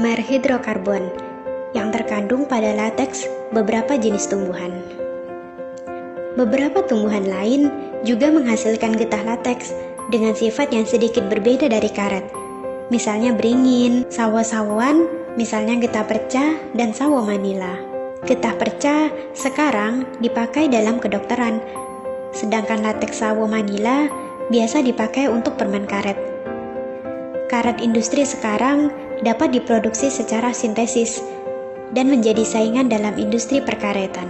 polimer hidrokarbon yang terkandung pada lateks beberapa jenis tumbuhan. Beberapa tumbuhan lain juga menghasilkan getah lateks dengan sifat yang sedikit berbeda dari karet. Misalnya beringin, sawo-sawoan, misalnya getah perca, dan sawo manila. Getah perca sekarang dipakai dalam kedokteran, sedangkan lateks sawo manila biasa dipakai untuk permen karet. Karet industri sekarang dapat diproduksi secara sintesis dan menjadi saingan dalam industri perkaretan.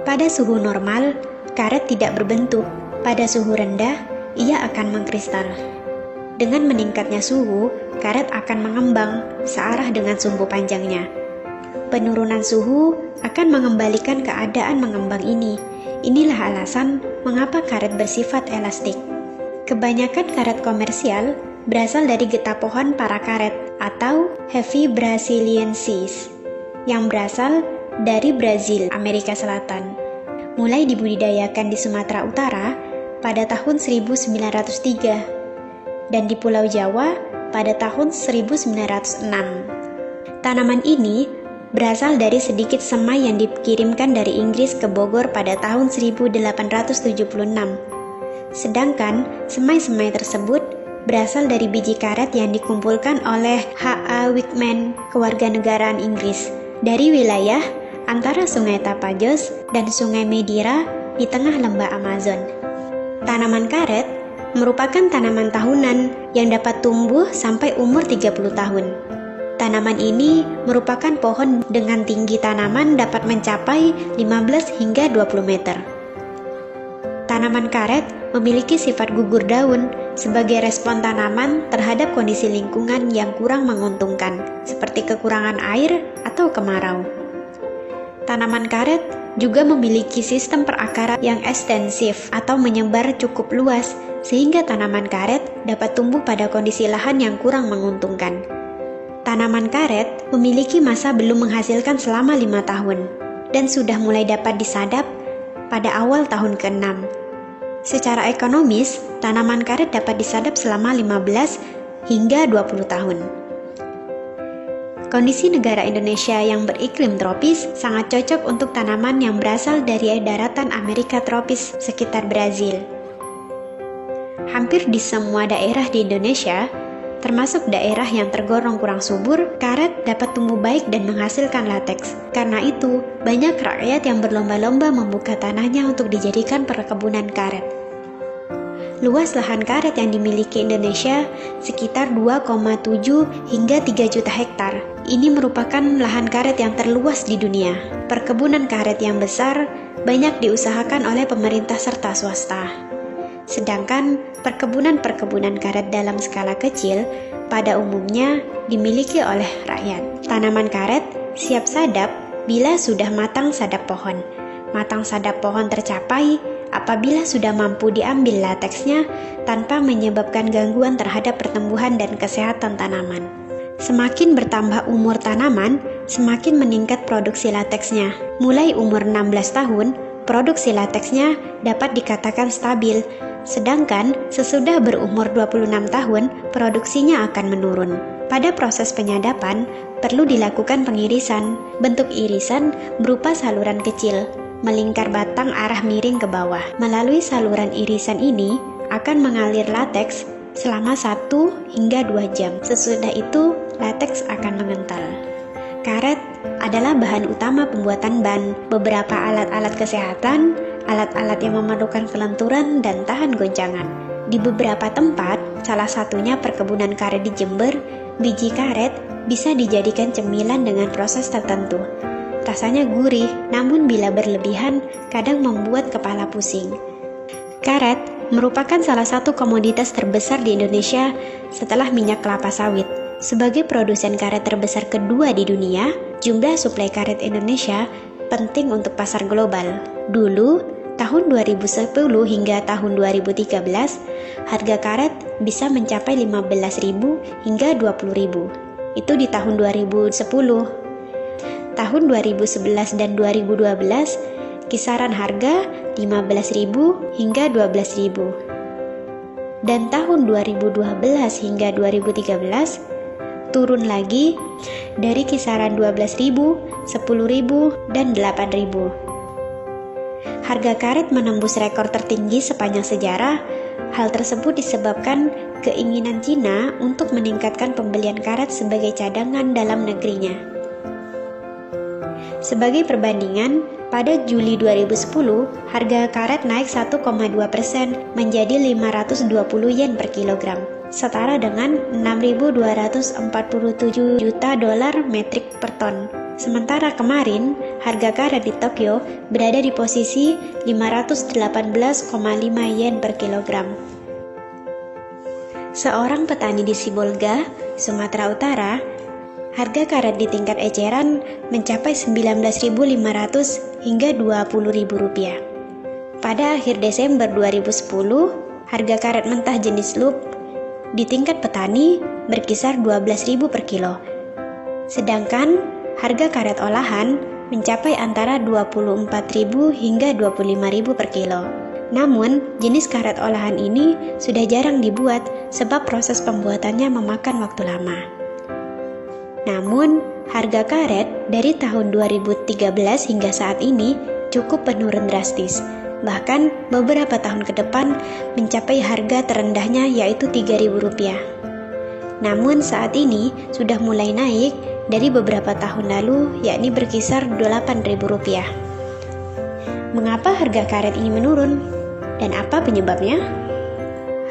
Pada suhu normal, karet tidak berbentuk. Pada suhu rendah, ia akan mengkristal. Dengan meningkatnya suhu, karet akan mengembang searah dengan sumbu panjangnya. Penurunan suhu akan mengembalikan keadaan mengembang ini. Inilah alasan mengapa karet bersifat elastik. Kebanyakan karet komersial berasal dari getah pohon para karet atau Heavy Brasiliensis yang berasal dari Brazil, Amerika Selatan. Mulai dibudidayakan di Sumatera Utara pada tahun 1903 dan di Pulau Jawa pada tahun 1906. Tanaman ini berasal dari sedikit semai yang dikirimkan dari Inggris ke Bogor pada tahun 1876. Sedangkan semai-semai tersebut berasal dari biji karet yang dikumpulkan oleh H.A. Wickman, kewarganegaraan Inggris, dari wilayah antara Sungai Tapajos dan Sungai Medira di tengah lembah Amazon. Tanaman karet merupakan tanaman tahunan yang dapat tumbuh sampai umur 30 tahun. Tanaman ini merupakan pohon dengan tinggi tanaman dapat mencapai 15 hingga 20 meter. Tanaman karet memiliki sifat gugur daun sebagai respon tanaman terhadap kondisi lingkungan yang kurang menguntungkan, seperti kekurangan air atau kemarau. Tanaman karet juga memiliki sistem perakaran yang ekstensif atau menyebar cukup luas, sehingga tanaman karet dapat tumbuh pada kondisi lahan yang kurang menguntungkan. Tanaman karet memiliki masa belum menghasilkan selama 5 tahun, dan sudah mulai dapat disadap pada awal tahun ke-6. Secara ekonomis, tanaman karet dapat disadap selama 15 hingga 20 tahun. Kondisi negara Indonesia yang beriklim tropis sangat cocok untuk tanaman yang berasal dari daratan Amerika tropis sekitar Brazil. Hampir di semua daerah di Indonesia, termasuk daerah yang tergolong kurang subur, karet dapat tumbuh baik dan menghasilkan lateks. Karena itu, banyak rakyat yang berlomba-lomba membuka tanahnya untuk dijadikan perkebunan karet. Luas lahan karet yang dimiliki Indonesia sekitar 2,7 hingga 3 juta hektar. Ini merupakan lahan karet yang terluas di dunia. Perkebunan karet yang besar banyak diusahakan oleh pemerintah serta swasta. Sedangkan perkebunan-perkebunan karet dalam skala kecil pada umumnya dimiliki oleh rakyat. Tanaman karet siap sadap bila sudah matang sadap pohon. Matang sadap pohon tercapai apabila sudah mampu diambil lateksnya tanpa menyebabkan gangguan terhadap pertumbuhan dan kesehatan tanaman. Semakin bertambah umur tanaman, semakin meningkat produksi lateksnya. Mulai umur 16 tahun, produksi lateksnya dapat dikatakan stabil. Sedangkan sesudah berumur 26 tahun, produksinya akan menurun. Pada proses penyadapan, perlu dilakukan pengirisan. Bentuk irisan berupa saluran kecil, melingkar batang arah miring ke bawah. Melalui saluran irisan ini akan mengalir lateks selama 1 hingga 2 jam. Sesudah itu, lateks akan mengental. Karet adalah bahan utama pembuatan ban, beberapa alat-alat kesehatan, alat-alat yang memerlukan kelenturan dan tahan goncangan. Di beberapa tempat, salah satunya perkebunan karet di Jember, biji karet bisa dijadikan cemilan dengan proses tertentu. Rasanya gurih, namun bila berlebihan, kadang membuat kepala pusing. Karet merupakan salah satu komoditas terbesar di Indonesia setelah minyak kelapa sawit. Sebagai produsen karet terbesar kedua di dunia, jumlah suplai karet Indonesia penting untuk pasar global. Dulu, tahun 2010 hingga tahun 2013, harga karet bisa mencapai 15.000 hingga 20.000. Itu di tahun 2010. Tahun 2011 dan 2012, kisaran harga 15.000 hingga 12.000. Dan tahun 2012 hingga 2013, turun lagi dari kisaran 12.000, 10.000, dan 8.000. Harga karet menembus rekor tertinggi sepanjang sejarah. Hal tersebut disebabkan keinginan Cina untuk meningkatkan pembelian karet sebagai cadangan dalam negerinya. Sebagai perbandingan, pada Juli 2010, harga karet naik 1,2% menjadi 520 yen per kilogram, setara dengan 6.247 juta dolar metrik per ton. Sementara kemarin, harga karet di Tokyo berada di posisi 518,5 yen per kilogram. Seorang petani di Sibolga, Sumatera Utara, harga karet di tingkat eceran mencapai 19.500 hingga 20.000 rupiah. Pada akhir Desember 2010, harga karet mentah jenis loop di tingkat petani berkisar 12.000 per kilo. Sedangkan harga karet olahan mencapai antara 24.000 hingga 25.000 per kilo. Namun, jenis karet olahan ini sudah jarang dibuat sebab proses pembuatannya memakan waktu lama. Namun, harga karet dari tahun 2013 hingga saat ini cukup menurun drastis. Bahkan beberapa tahun ke depan mencapai harga terendahnya yaitu Rp3.000. Namun saat ini sudah mulai naik dari beberapa tahun lalu, yakni berkisar Rp8.000. Mengapa harga karet ini menurun? Dan apa penyebabnya?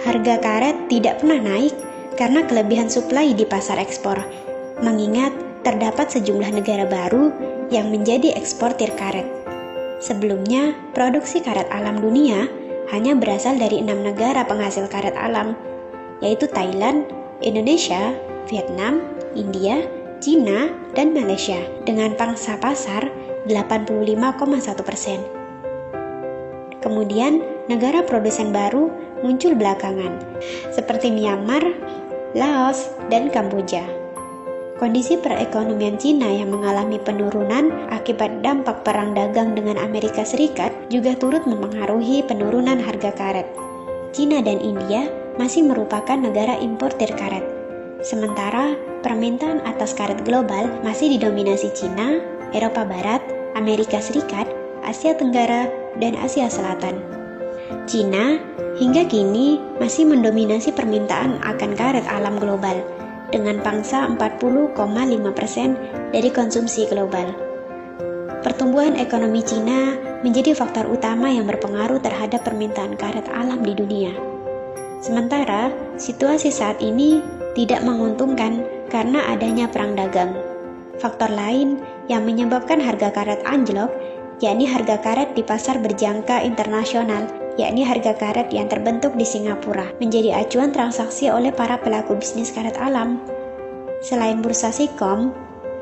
Harga karet tidak pernah naik karena kelebihan suplai di pasar ekspor, mengingat terdapat sejumlah negara baru yang menjadi eksportir karet. Sebelumnya, produksi karet alam dunia hanya berasal dari 6 negara penghasil karet alam, yaitu Thailand, Indonesia, Vietnam, India, Cina, dan Malaysia dengan pangsa pasar 85,1%. Kemudian, negara produsen baru muncul belakangan, seperti Myanmar, Laos, dan Kamboja. Kondisi perekonomian Cina yang mengalami penurunan akibat dampak perang dagang dengan Amerika Serikat juga turut mempengaruhi penurunan harga karet. Cina dan India masih merupakan negara importir karet. Sementara permintaan atas karet global masih didominasi Cina, Eropa Barat, Amerika Serikat, Asia Tenggara, dan Asia Selatan. Cina hingga kini masih mendominasi permintaan akan karet alam global dengan pangsa 40,5% dari konsumsi global. Pertumbuhan ekonomi Cina menjadi faktor utama yang berpengaruh terhadap permintaan karet alam di dunia. Sementara, situasi saat ini tidak menguntungkan karena adanya perang dagang. Faktor lain yang menyebabkan harga karet anjlok, yakni harga karet di pasar berjangka internasional, yakni harga karet yang terbentuk di Singapura, menjadi acuan transaksi oleh para pelaku bisnis karet alam. Selain bursa Sikom,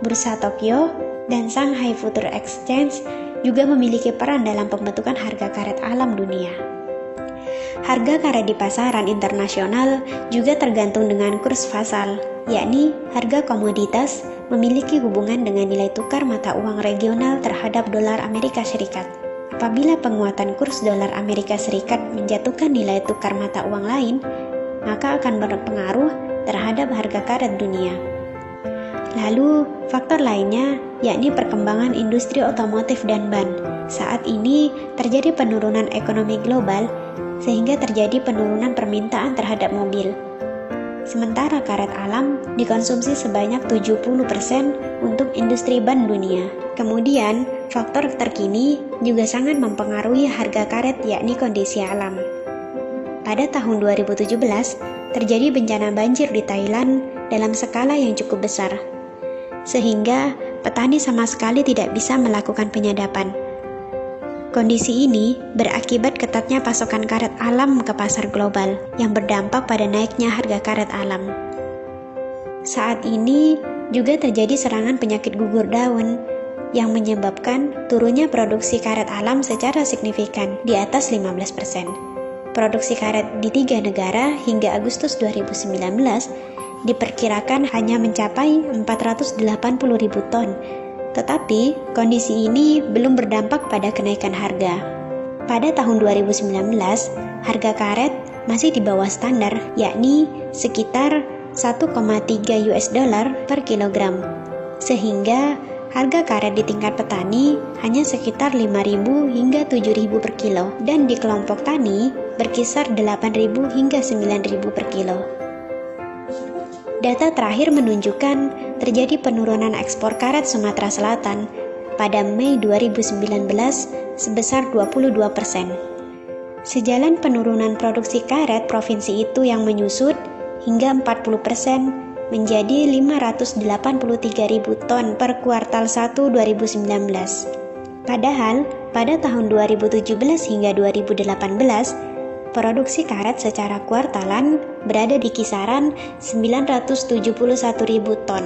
bursa Tokyo, dan Shanghai Future Exchange juga memiliki peran dalam pembentukan harga karet alam dunia. Harga karet di pasaran internasional juga tergantung dengan kurs fasal, yakni harga komoditas memiliki hubungan dengan nilai tukar mata uang regional terhadap dolar Amerika Serikat. Apabila penguatan kurs dolar Amerika Serikat menjatuhkan nilai tukar mata uang lain, maka akan berpengaruh terhadap harga karet dunia. Lalu, faktor lainnya yakni perkembangan industri otomotif dan ban. Saat ini terjadi penurunan ekonomi global sehingga terjadi penurunan permintaan terhadap mobil. Sementara karet alam dikonsumsi sebanyak 70% untuk industri ban dunia. Kemudian, faktor terkini juga sangat mempengaruhi harga karet yakni kondisi alam. Pada tahun 2017, terjadi bencana banjir di Thailand dalam skala yang cukup besar, sehingga petani sama sekali tidak bisa melakukan penyadapan. Kondisi ini berakibat ketatnya pasokan karet alam ke pasar global yang berdampak pada naiknya harga karet alam. Saat ini juga terjadi serangan penyakit gugur daun yang menyebabkan turunnya produksi karet alam secara signifikan di atas 15%. Produksi karet di 3 negara hingga Agustus 2019 diperkirakan hanya mencapai 480.000 ton. Tetapi, kondisi ini belum berdampak pada kenaikan harga. Pada tahun 2019, harga karet masih di bawah standar, yakni sekitar $1,3 per kilogram. Sehingga harga karet di tingkat petani hanya sekitar 5.000 hingga 7.000 per kilo, dan di kelompok tani berkisar 8.000 hingga 9.000 per kilo. Data terakhir menunjukkan terjadi penurunan ekspor karet Sumatera Selatan pada Mei 2019 sebesar 22%. Sejalan penurunan produksi karet provinsi itu yang menyusut hingga 40% menjadi 583.000 ton per kuartal 1 2019. Padahal, pada tahun 2017 hingga 2018, produksi karet secara kuartalan berada di kisaran 971.000 ton.